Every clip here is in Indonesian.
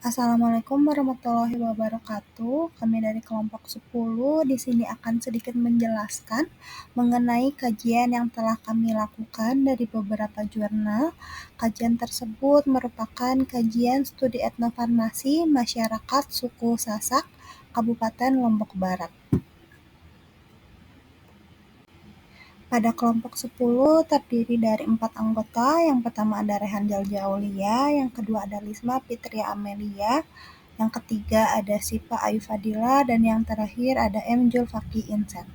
Assalamualaikum warahmatullahi wabarakatuh. Kami dari kelompok 10 di sini akan sedikit menjelaskan mengenai kajian yang telah kami lakukan dari beberapa jurnal. Kajian tersebut merupakan kajian studi etnofarmasi masyarakat suku Sasak, Kabupaten Lombok Barat. Pada kelompok 10 terdiri dari 4 anggota. Yang pertama ada Rehan Jalja Aulia, yang kedua ada Lisma Fitria Amelia, yang ketiga ada Sipa Ayu Fadila, dan yang terakhir ada M. Julfaqi Insan.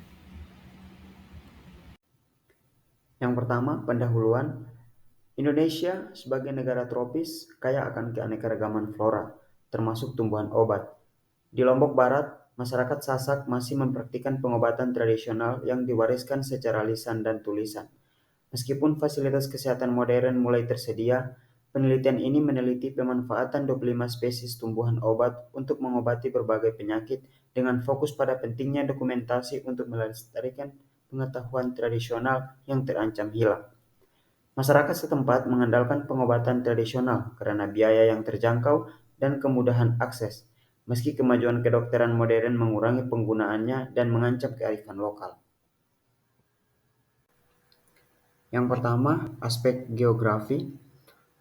Yang pertama, pendahuluan. Indonesia sebagai negara tropis kaya akan keanekaragaman flora, termasuk tumbuhan obat. Di Lombok Barat, masyarakat Sasak masih mempraktikkan pengobatan tradisional yang diwariskan secara lisan dan tulisan. Meskipun fasilitas kesehatan modern mulai tersedia, penelitian ini meneliti pemanfaatan 25 spesies tumbuhan obat untuk mengobati berbagai penyakit dengan fokus pada pentingnya dokumentasi untuk melestarikan pengetahuan tradisional yang terancam hilang. Masyarakat setempat mengandalkan pengobatan tradisional karena biaya yang terjangkau dan kemudahan akses, meski kemajuan kedokteran modern mengurangi penggunaannya dan mengancam kearifan lokal. Yang pertama, aspek geografi.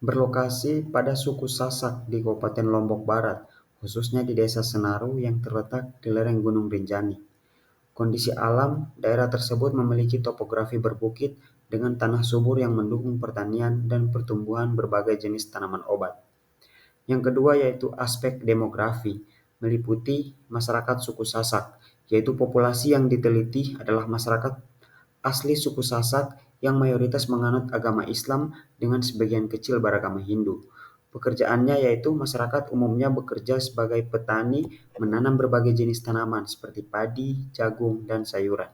Berlokasi pada suku Sasak di Kabupaten Lombok Barat, khususnya di Desa Senaru yang terletak di lereng Gunung Rinjani. Kondisi alam, daerah tersebut memiliki topografi berbukit dengan tanah subur yang mendukung pertanian dan pertumbuhan berbagai jenis tanaman obat. Yang kedua yaitu aspek demografi, meliputi masyarakat suku Sasak, yaitu populasi yang diteliti adalah masyarakat asli suku Sasak yang mayoritas menganut agama Islam dengan sebagian kecil beragama Hindu. Pekerjaannya yaitu masyarakat umumnya bekerja sebagai petani menanam berbagai jenis tanaman seperti padi, jagung, dan sayuran.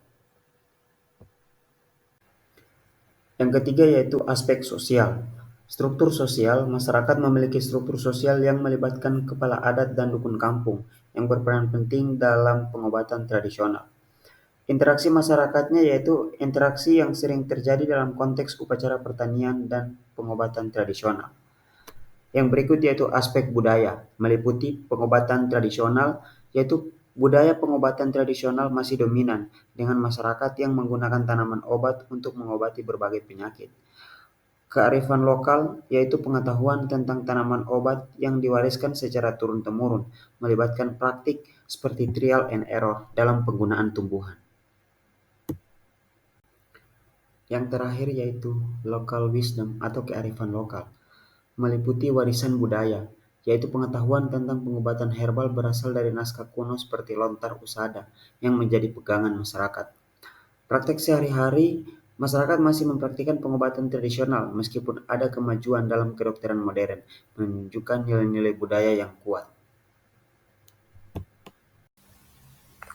Yang ketiga yaitu aspek sosial. Struktur sosial, masyarakat memiliki struktur sosial yang melibatkan kepala adat dan dukun kampung yang berperan penting dalam pengobatan tradisional. Interaksi masyarakatnya yaitu interaksi yang sering terjadi dalam konteks upacara pertanian dan pengobatan tradisional. Yang berikut yaitu aspek budaya, meliputi pengobatan tradisional, yaitu budaya pengobatan tradisional masih dominan dengan masyarakat yang menggunakan tanaman obat untuk mengobati berbagai penyakit. Kearifan lokal, yaitu pengetahuan tentang tanaman obat yang diwariskan secara turun-temurun, melibatkan praktik seperti trial and error dalam penggunaan tumbuhan. Yang terakhir yaitu local wisdom atau kearifan lokal, meliputi warisan budaya, yaitu pengetahuan tentang pengobatan herbal berasal dari naskah kuno seperti lontar usada yang menjadi pegangan masyarakat. Praktek sehari-hari, masyarakat masih mempraktikkan pengobatan tradisional meskipun ada kemajuan dalam kedokteran modern, menunjukkan nilai-nilai budaya yang kuat.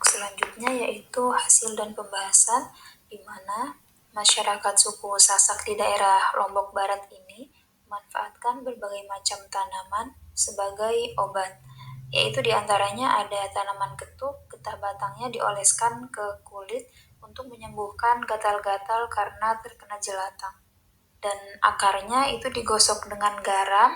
Selanjutnya yaitu hasil dan pembahasan di mana masyarakat suku Sasak di daerah Lombok Barat ini memanfaatkan berbagai macam tanaman sebagai obat, yaitu diantaranya ada tanaman ketuk, getah batangnya dioleskan ke kulit untuk menyembuhkan gatal-gatal karena terkena jelatang, dan akarnya itu digosok dengan garam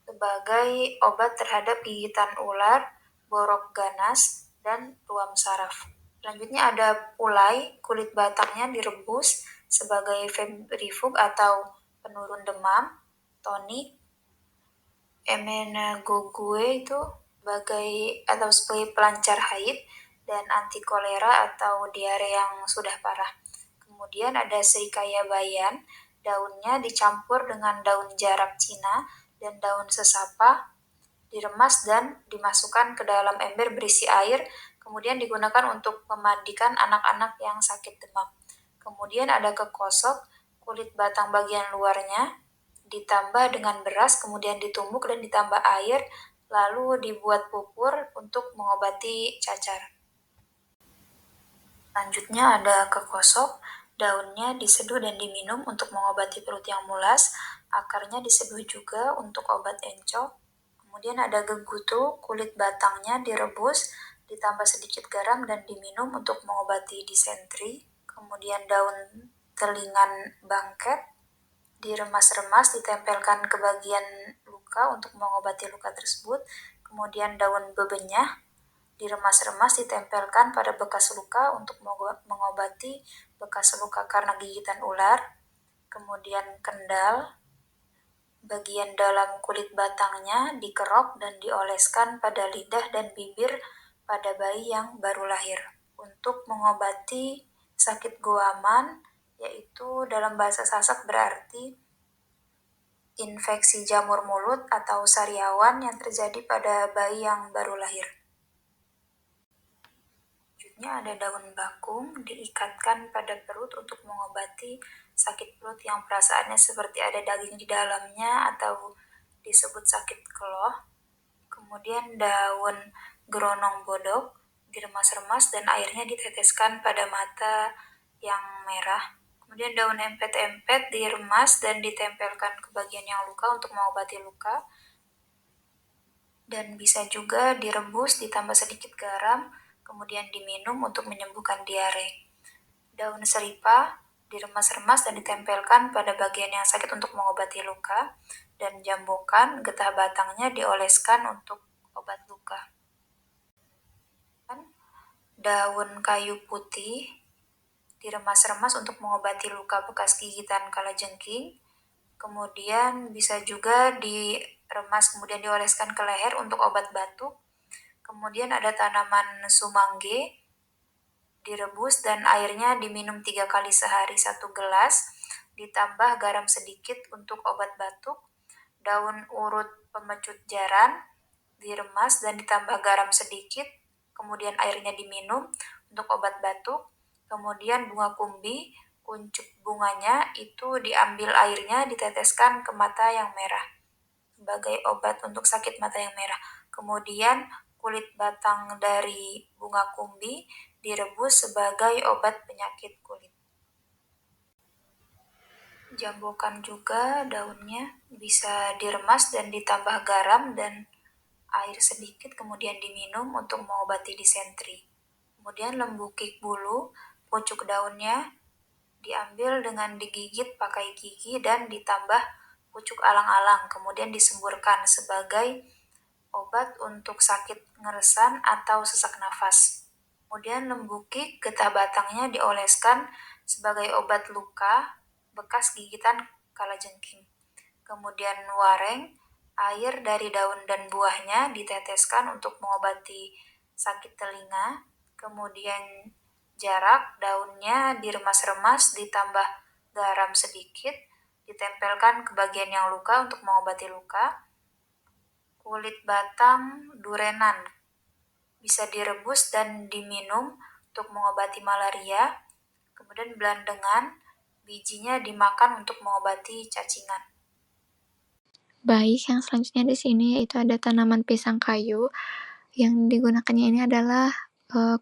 sebagai obat terhadap gigitan ular, borok ganas, dan ruam saraf. Selanjutnya ada ulai, kulit batangnya direbus sebagai febrifug atau penurun demam, tonik, emenagogue itu sebagai pelancar haid, dan anti kolera atau diare yang sudah parah. Kemudian ada serikaya bayan, daunnya dicampur dengan daun jarak Cina dan daun sesapa, diremas dan dimasukkan ke dalam ember berisi air, kemudian digunakan untuk memandikan anak-anak yang sakit demam. Kemudian ada kekosok, kulit batang bagian luarnya ditambah dengan beras, kemudian ditumbuk dan ditambah air, lalu dibuat pupur untuk mengobati cacar. Selanjutnya ada kekosok, daunnya diseduh dan diminum untuk mengobati perut yang mulas, akarnya diseduh juga untuk obat encok. Kemudian ada gegutu, kulit batangnya direbus, ditambah sedikit garam dan diminum untuk mengobati disentri. Kemudian daun telingan bangket diremas-remas, ditempelkan ke bagian luka luka untuk mengobati luka tersebut. Kemudian daun bebenyah diremas-remas ditempelkan pada bekas luka untuk mengobati bekas luka karena gigitan ular. Kemudian kendal, bagian dalam kulit batangnya dikerok dan dioleskan pada lidah dan bibir pada bayi yang baru lahir. Untuk mengobati sakit guaman, yaitu dalam bahasa Sasak berarti infeksi jamur mulut atau sariawan yang terjadi pada bayi yang baru lahir. Selanjutnya ada daun bakung diikatkan pada perut untuk mengobati sakit perut yang perasaannya seperti ada daging di dalamnya atau disebut sakit keloh. Kemudian daun geronong bodok diremas-remas dan airnya diteteskan pada mata yang merah. Kemudian daun empet-empet diremas dan ditempelkan ke bagian yang luka untuk mengobati luka. Dan bisa juga direbus ditambah sedikit garam, kemudian diminum untuk menyembuhkan diare. Daun seripa diremas-remas dan ditempelkan pada bagian yang sakit untuk mengobati luka. Dan jambukan getah batangnya dioleskan untuk obat luka. Daun kayu putih diremas-remas untuk mengobati luka bekas gigitan kalajengking. Kemudian bisa juga diremas kemudian dioleskan ke leher untuk obat batuk. Kemudian ada tanaman sumangge direbus dan airnya diminum 3 kali sehari 1 gelas, ditambah garam sedikit untuk obat batuk. Daun urut pemecut jaran diremas dan ditambah garam sedikit, kemudian airnya diminum untuk obat batuk. Kemudian bunga kumbi, kuncup bunganya itu diambil airnya diteteskan ke mata yang merah sebagai obat untuk sakit mata yang merah. Kemudian kulit batang dari bunga kumbi direbus sebagai obat penyakit kulit. Jambukan juga daunnya bisa diremas dan ditambah garam dan air sedikit kemudian diminum untuk mengobati disentri. Kemudian lembu kik bulu, pucuk daunnya diambil dengan digigit pakai gigi dan ditambah pucuk alang-alang, kemudian disemburkan sebagai obat untuk sakit ngeresan atau sesak nafas. Kemudian lembu kik, getah batangnya dioleskan sebagai obat luka bekas gigitan kalajengking. Kemudian wareng, air dari daun dan buahnya diteteskan untuk mengobati sakit telinga. Kemudian jarak, daunnya diremas-remas ditambah garam sedikit, ditempelkan ke bagian yang luka untuk mengobati luka. Kulit batang durenan bisa direbus dan diminum untuk mengobati malaria. Kemudian belandengan, bijinya dimakan untuk mengobati cacingan. Baik, yang selanjutnya di sini yaitu ada tanaman pisang kayu. Yang digunakannya ini adalah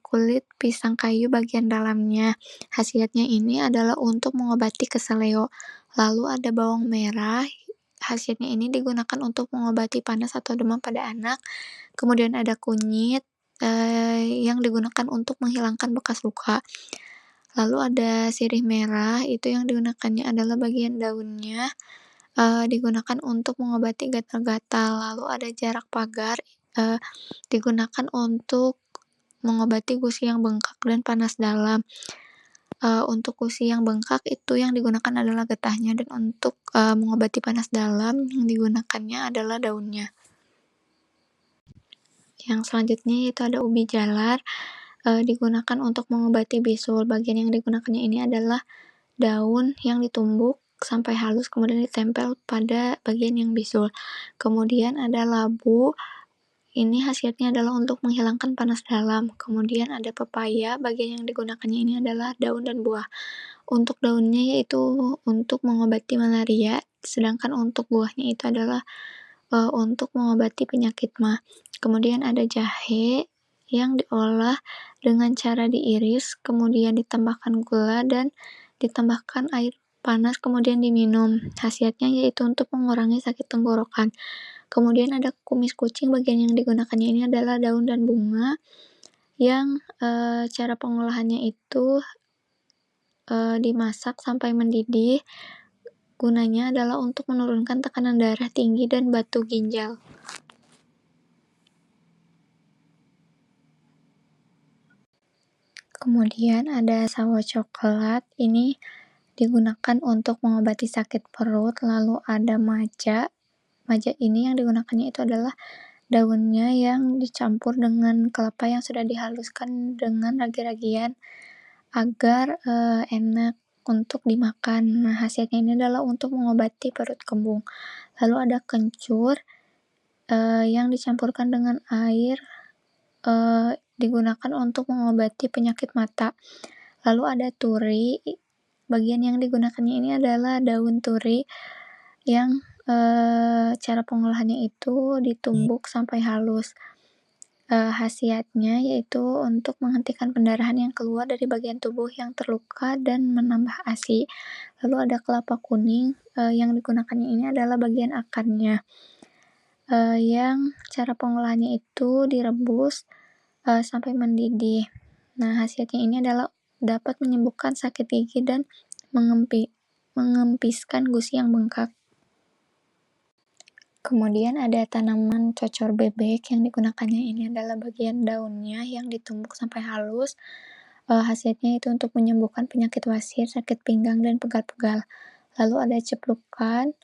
kulit pisang kayu bagian dalamnya. Khasiatnya ini adalah untuk mengobati keseleo. Lalu ada bawang merah. Khasiatnya ini digunakan untuk mengobati panas atau demam pada anak. Kemudian ada kunyit yang digunakan untuk menghilangkan bekas luka. Lalu ada sirih merah, itu yang digunakannya adalah bagian daunnya. Digunakan untuk mengobati gatal-gatal. Lalu ada jarak pagar, digunakan untuk mengobati gusi yang bengkak dan panas dalam. Untuk gusi yang bengkak itu yang digunakan adalah getahnya, dan untuk mengobati panas dalam yang digunakannya adalah daunnya. Yang selanjutnya yaitu ada ubi jalar, digunakan untuk mengobati bisul. Bagian yang digunakannya ini adalah daun yang ditumbuk sampai halus kemudian ditempel pada bagian yang bisul. Kemudian ada labu, ini khasiatnya adalah untuk menghilangkan panas dalam. Kemudian ada pepaya, bagian yang digunakannya ini adalah daun dan buah. Untuk daunnya yaitu untuk mengobati malaria, sedangkan untuk buahnya itu adalah untuk mengobati penyakit mah. Kemudian ada jahe yang diolah dengan cara diiris, kemudian ditambahkan gula dan ditambahkan air panas kemudian diminum. Khasiatnya yaitu untuk mengurangi sakit tenggorokan. Kemudian ada kumis kucing, bagian yang digunakannya ini adalah daun dan bunga yang cara pengolahannya itu dimasak sampai mendidih, Gunanya adalah untuk menurunkan tekanan darah tinggi dan batu ginjal. Kemudian ada sawo coklat, ini digunakan untuk mengobati sakit perut. Lalu ada maja. Maja ini yang digunakannya itu adalah daunnya yang dicampur dengan kelapa yang sudah dihaluskan dengan ragi-ragian agar enak untuk dimakan. Nah, khasiatnya ini adalah untuk mengobati perut kembung. Lalu ada kencur yang dicampurkan dengan air, digunakan untuk mengobati penyakit mata. Lalu ada turi, bagian yang digunakannya ini adalah daun turi yang cara pengolahannya itu ditumbuk sampai halus. Khasiatnya yaitu untuk menghentikan pendarahan yang keluar dari bagian tubuh yang terluka dan menambah ASI. Lalu ada kelapa kuning, yang digunakannya ini adalah bagian akarnya, yang cara pengolahannya itu direbus sampai mendidih. Nah, khasiatnya ini adalah dapat menyembuhkan sakit gigi dan mengempiskan gusi yang bengkak. Kemudian ada tanaman cocor bebek, yang digunakannya ini adalah bagian daunnya yang ditumbuk sampai halus. Khasiatnya itu untuk menyembuhkan penyakit wasir, sakit pinggang, dan pegal-pegal. Lalu ada ceplukan,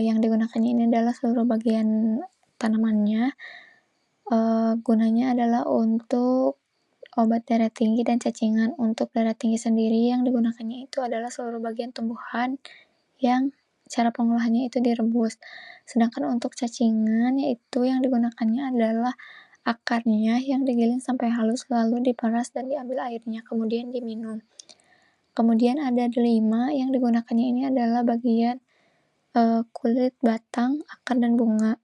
yang digunakannya ini adalah seluruh bagian tanamannya. Gunanya adalah untuk obat darah tinggi dan cacingan. Untuk darah tinggi sendiri yang digunakannya itu adalah seluruh bagian tumbuhan yang cara pengolahannya itu direbus. Sedangkan untuk cacingan yaitu yang digunakannya adalah akarnya yang digiling sampai halus lalu diperas dan diambil airnya kemudian diminum. Kemudian ada delima, yang digunakannya ini adalah bagian kulit, batang, akar, dan bunga.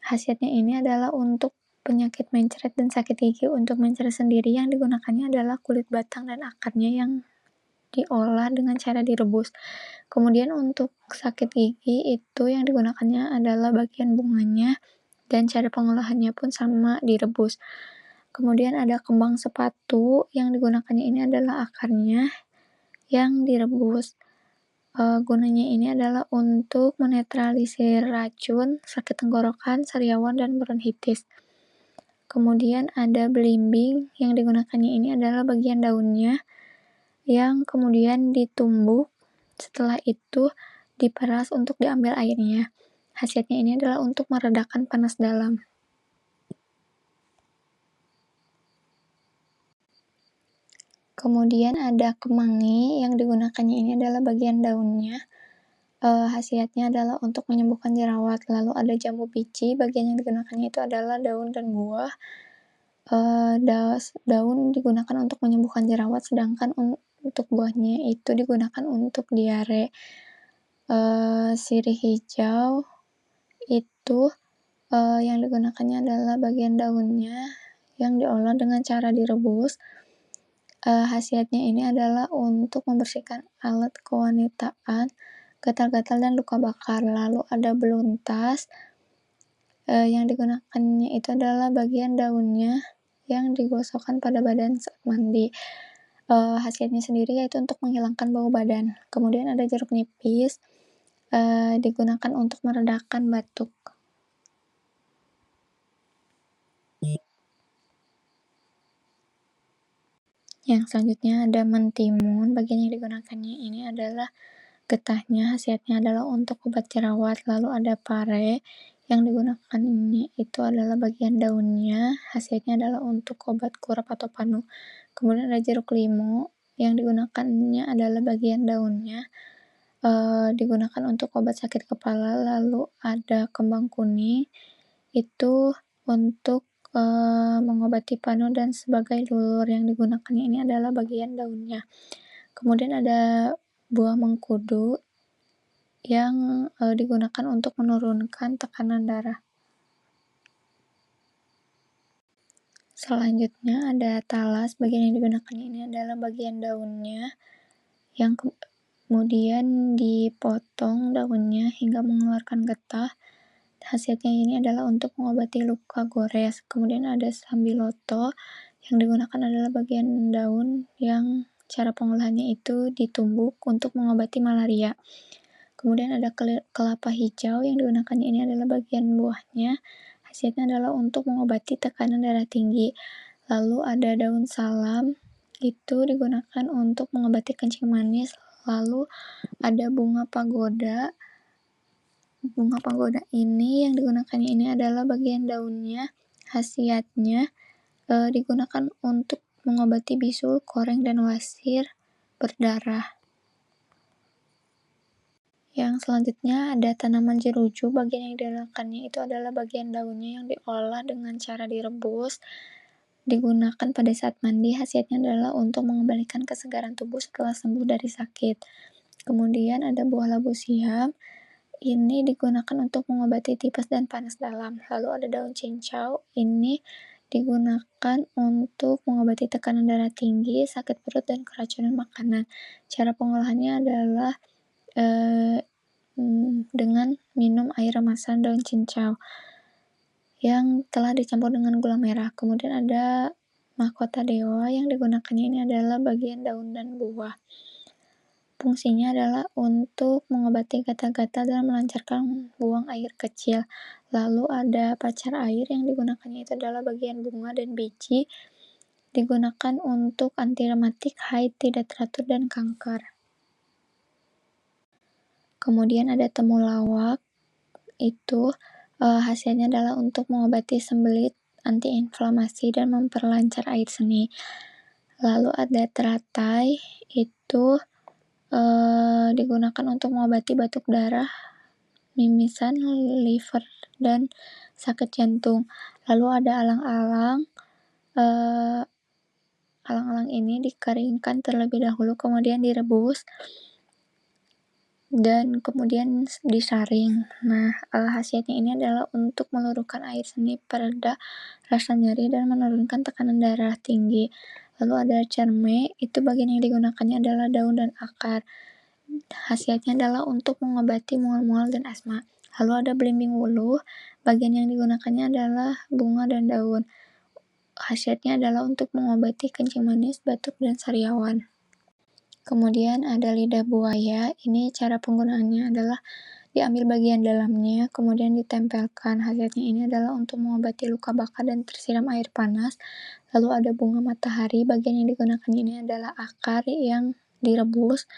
Khasiatnya ini adalah untuk penyakit mencret dan sakit gigi. Untuk mencret sendiri yang digunakannya adalah kulit batang dan akarnya yang diolah dengan cara direbus. Kemudian untuk sakit gigi itu yang digunakannya adalah bagian bunganya dan cara pengolahannya pun sama, direbus. Kemudian ada kembang sepatu, yang digunakannya ini adalah akarnya yang direbus. Gunanya ini adalah untuk menetralisir racun, sakit tenggorokan, sariawan, dan bronkitis. Kemudian ada belimbing, yang digunakannya ini adalah bagian daunnya yang kemudian ditumbuk, setelah itu diperas untuk diambil airnya. Khasiatnya ini adalah untuk meredakan panas dalam. Kemudian ada kemangi, yang digunakannya ini adalah bagian daunnya. Khasiatnya adalah untuk menyembuhkan jerawat. Lalu ada jambu biji, bagian yang digunakannya itu adalah daun dan buah. Daun digunakan untuk menyembuhkan jerawat, sedangkan untuk buahnya itu digunakan untuk diare. Sirih hijau itu yang digunakannya adalah bagian daunnya yang diolah dengan cara direbus. Khasiatnya ini adalah untuk membersihkan alat kewanitaan, gatal-gatal, dan luka bakar. Lalu ada beluntas, yang digunakannya itu adalah bagian daunnya yang digosokkan pada badan saat mandi. Khasiatnya sendiri yaitu untuk menghilangkan bau badan. Kemudian ada jeruk nipis, digunakan untuk meredakan batuk. Yang selanjutnya ada mentimun, bagian yang digunakannya ini adalah getahnya. Khasiatnya adalah untuk obat jerawat. Lalu ada pare, yang digunakannya itu adalah bagian daunnya. Khasiatnya adalah untuk obat kurap atau panu. Kemudian ada jeruk limau, yang digunakannya adalah bagian daunnya, digunakan untuk obat sakit kepala. Lalu ada kembang kuning, itu untuk mengobati panu dan sebagai lulur. Yang digunakannya ini adalah bagian daunnya. Kemudian ada buah mengkudu, yang digunakan untuk menurunkan tekanan darah. Selanjutnya ada talas, bagian yang digunakannya ini adalah bagian daunnya yang kemudian dipotong daunnya hingga mengeluarkan getah. Khasiatnya ini adalah untuk mengobati luka gores. Kemudian ada sambiloto, yang digunakan adalah bagian daun yang Cara pengolahannya itu ditumbuk untuk mengobati malaria. Kemudian ada kelapa hijau yang digunakannya ini adalah bagian buahnya. Khasiatnya adalah untuk mengobati tekanan darah tinggi. Lalu ada daun salam, itu digunakan untuk mengobati kencing manis. Lalu ada bunga pagoda. Bunga pagoda ini yang digunakannya ini adalah bagian daunnya. Khasiatnya digunakan untuk mengobati bisul, koreng, dan wasir berdarah. Yang selanjutnya ada tanaman jeruju. Bagian yang digunakannya itu adalah bagian daunnya yang diolah dengan cara direbus. Digunakan pada saat mandi. Khasiatnya adalah untuk mengembalikan kesegaran tubuh setelah sembuh dari sakit. Kemudian ada buah labu siam. Ini digunakan untuk mengobati tipes dan panas dalam. Lalu ada daun cincau. Ini digunakan untuk mengobati tekanan darah tinggi, sakit perut, dan keracunan makanan. Cara pengolahannya adalah dengan minum air remasan daun cincau yang telah dicampur dengan gula merah. Kemudian ada mahkota dewa yang digunakannya ini adalah bagian daun dan buah. Fungsinya adalah untuk mengobati gatal-gatal dan melancarkan buang air kecil. Lalu ada pacar air yang digunakannya itu adalah bagian bunga dan biji. Digunakan untuk anti rematik, haid tidak teratur, dan kanker. Kemudian ada temulawak, itu hasilnya adalah untuk mengobati sembelit, antiinflamasi, dan memperlancar air seni. Lalu ada teratai, itu digunakan untuk mengobati batuk darah, mimisan, liver, dan sakit jantung. Lalu ada alang-alang. Alang-alang ini dikeringkan terlebih dahulu, kemudian direbus, dan kemudian disaring. Nah, khasiatnya ini adalah untuk meluruhkan air seni, pereda rasa nyeri, dan menurunkan tekanan darah tinggi. Lalu ada cerme, itu bagian yang digunakannya adalah daun dan akar. Khasiatnya adalah untuk mengobati mual-mual dan asma. Lalu ada belimbing wuluh, bagian yang digunakannya adalah bunga dan daun. Khasiatnya adalah untuk mengobati kencing manis, batuk, dan sariawan. Kemudian ada lidah buaya. Ini cara penggunaannya adalah diambil bagian dalamnya, kemudian ditempelkan. Khasiatnya ini adalah untuk mengobati luka bakar dan tersiram air panas. Lalu ada bunga matahari. Bagian yang digunakan ini adalah akar yang direbus.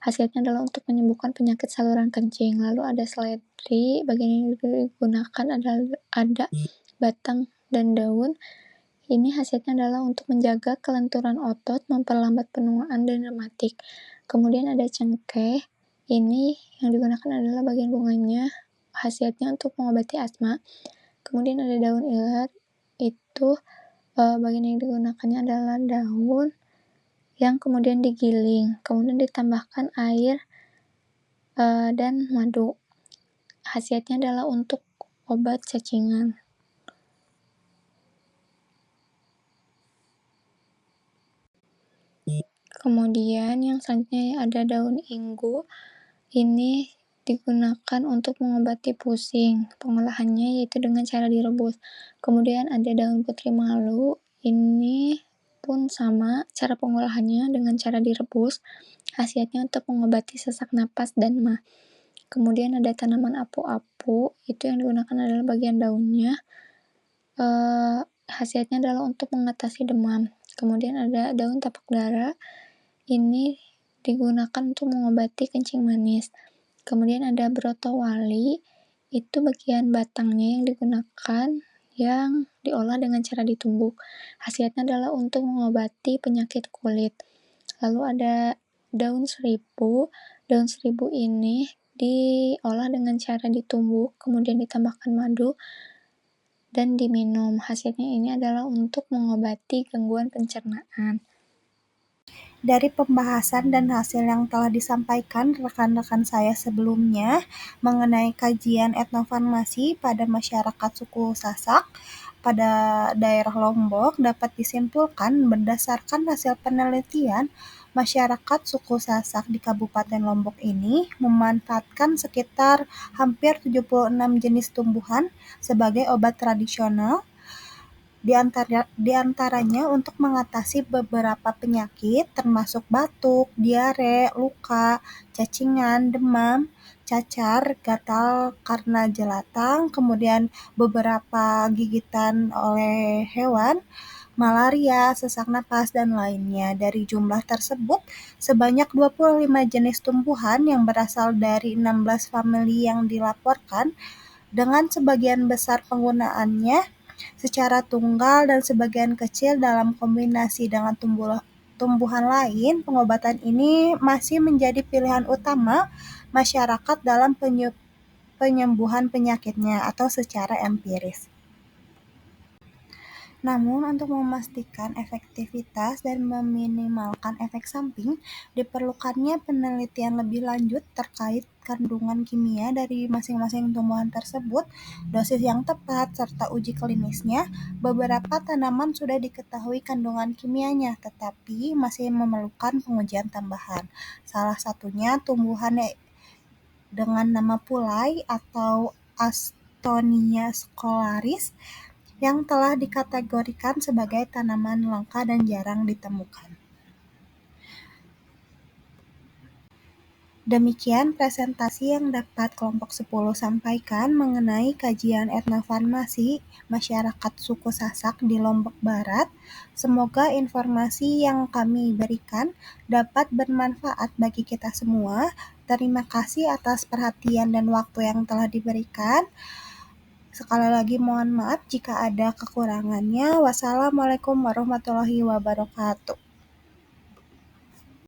Khasiatnya adalah untuk menyembuhkan penyakit saluran kencing. Lalu ada seledri. Bagian yang digunakan adalah ada batang dan daun. Ini khasiatnya adalah untuk menjaga kelenturan otot, memperlambat penuaan, dan rematik. Kemudian ada cengkeh. Ini yang digunakan adalah bagian bunganya. Khasiatnya untuk mengobati asma. Kemudian ada daun iler. Itu bagian yang digunakannya adalah daun yang kemudian digiling. Kemudian ditambahkan air dan madu. Khasiatnya adalah untuk obat cacingan. Kemudian yang selanjutnya ada daun inggu. Ini digunakan untuk mengobati pusing. Pengolahannya yaitu dengan cara direbus. Kemudian ada daun putri malu. Ini pun sama, cara pengolahannya dengan cara direbus. Khasiatnya untuk mengobati sesak napas dan mah. Kemudian ada tanaman apu-apu. Itu yang digunakan adalah bagian daunnya. Khasiatnya adalah untuk mengatasi demam. Kemudian ada daun tapak dara. Ini digunakan untuk mengobati kencing manis. Kemudian ada brotowali, itu bagian batangnya yang digunakan, yang diolah dengan cara ditumbuk. Khasiatnya adalah untuk mengobati penyakit kulit. Lalu ada daun seribu. Daun seribu ini diolah dengan cara ditumbuk, kemudian ditambahkan madu, dan diminum. Khasiatnya ini adalah untuk mengobati gangguan pencernaan. Dari pembahasan dan hasil yang telah disampaikan rekan-rekan saya sebelumnya mengenai kajian etnofarmasi pada masyarakat suku Sasak pada daerah Lombok, dapat disimpulkan berdasarkan hasil penelitian, masyarakat suku Sasak di Kabupaten Lombok ini memanfaatkan sekitar hampir 76 jenis tumbuhan sebagai obat tradisional Di antaranya untuk mengatasi beberapa penyakit termasuk batuk, diare, luka, cacingan, demam, cacar, gatal karena jelatang, kemudian beberapa gigitan oleh hewan, malaria, sesak napas, dan lainnya. Dari jumlah tersebut, sebanyak 25 jenis tumbuhan yang berasal dari 16 famili yang dilaporkan, dengan sebagian besar penggunaannya secara tunggal dan sebagian kecil dalam kombinasi dengan tumbuhan lain. Pengobatan ini masih menjadi pilihan utama masyarakat dalam penyembuhan penyakitnya atau secara empiris. Namun, untuk memastikan efektivitas dan meminimalkan efek samping, diperlukannya penelitian lebih lanjut terkait kandungan kimia dari masing-masing tumbuhan tersebut, dosis yang tepat, serta uji klinisnya. Beberapa tanaman sudah diketahui kandungan kimianya, tetapi masih memerlukan pengujian tambahan. Salah satunya tumbuhan dengan nama pulai atau Astonia scolaris yang telah dikategorikan sebagai tanaman langka dan jarang ditemukan. Demikian presentasi yang dapat kelompok 10 sampaikan mengenai kajian etnofarmasi masyarakat suku Sasak di Lombok Barat. Semoga informasi yang kami berikan dapat bermanfaat bagi kita semua. Terima kasih atas perhatian dan waktu yang telah diberikan. Sekali lagi mohon maaf jika ada kekurangannya. Wassalamualaikum warahmatullahi wabarakatuh.